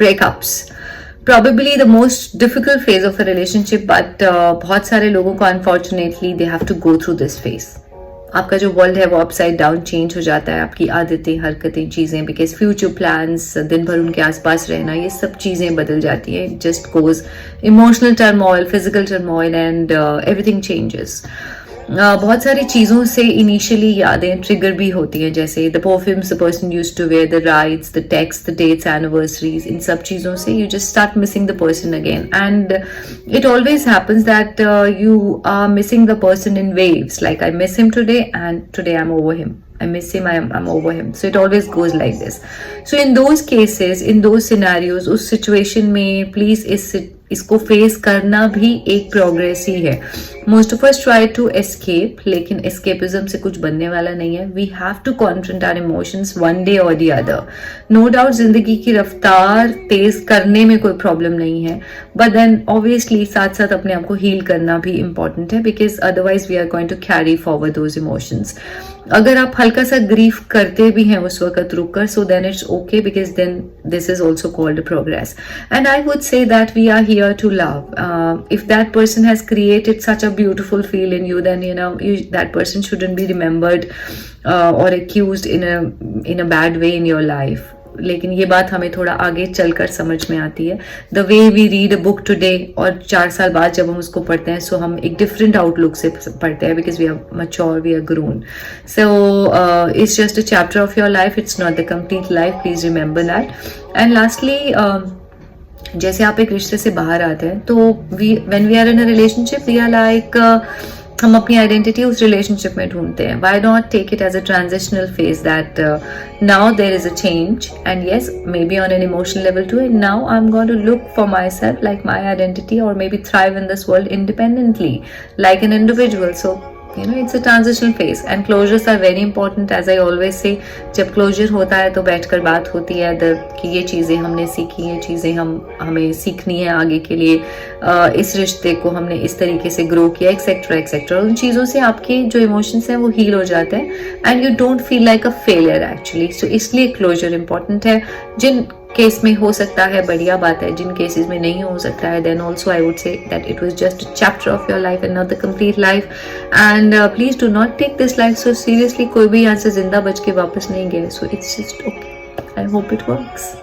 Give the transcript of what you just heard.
breakups. Probably the most difficult phase of a relationship, but बहुत सारे लोगों को unfortunately they have to go through this phase. आपका जो वर्ल्ड है वो अपसाइड डाउन चेंज हो जाता है, आपकी आदतें, हरकतें, चीज़ें, बिकॉज फ्यूचर प्लान्स, दिन भर उनके आसपास रहना, ये सब चीज़ें बदल जाती हैं. Just goes emotional turmoil, physical turmoil and everything changes. बहुत सारी चीज़ों से इनिशियली यादें ट्रिगर भी होती हैं, जैसे the perfumes the person used to wear, the rides, the text, the dates, anniversaries. इन सब चीज़ों से you just start missing the person again, and it always happens that you are missing the person in waves. Like I miss him today and today I am over him. I miss him, I'm over him. So it always goes like this. So in those cases, in those scenarios, उस situation में please इसको face करना भी एक progress ही है. Most of us try to escape, लेकिन escapism से कुछ बनने वाला नहीं है. We have to confront our emotions one day और द अदर. नो डाउट जिंदगी की रफ्तार तेज करने में कोई प्रॉब्लम नहीं है, बट देन ऑब्वियसली साथ साथ अपने आप को हील करना भी इंपॉर्टेंट है, because otherwise we are going to carry forward those emotions. अगर आप हल्का सा ग्रीफ करते भी हैं उस वक्त रुक कर, so then it's okay, because then this is also called progress. And I would say that we are here to love. If that person has created such a beautiful feel in you, then that person shouldn't be remembered or accused in a bad way in your life. लेकिन ये बात हमें थोड़ा आगे चलकर समझ में आती है. The way we read a book today, और 4 साल बाद जब हम उसको पढ़ते हैं, सो हम एक डिफरेंट आउटलुक से पढ़ते हैं, because we are mature, we are grown. So it's just a chapter of your life, it's not the complete life. Please remember that. And lastly, जैसे आप एक रिश्ते से बाहर आते हैं, तो when we are in a relationship, we are like, हम अपनी आइडेंटिटी उस रिलेशनशिप में ढूंढते हैं. Why not take it as a transitional phase, that now there is a change, and yes, maybe on an emotional level too, and now I am going to look for myself like my identity, और maybe thrive in this world independently like an individual. So it's a transitional phase, and closures are very important, as I always say. जब closure होता है तो बैठकर बात होती है कि ये चीज़ें हमने सीखी, ये चीज़ें हमें सीखनी है आगे के लिए, इस रिश्ते को हमने इस तरीके से ग्रो किया, एक्सेट्रा एक्सेट्रा. उन चीज़ों से आपके जो इमोशंस हैं वो हील हो जाते हैं, and you don't feel like a failure actually. So इसलिए क्लोजर इंपॉर्टेंट है. जिन केस में हो सकता है बढ़िया बात है, जिन केसेस में नहीं हो सकता है, then also I would say that it was just a chapter of your life and not the complete life. And please do not take this life so seriously. कोई भी यहाँ से जिंदा बच के वापस नहीं गया, सो it's just okay. I hope it works.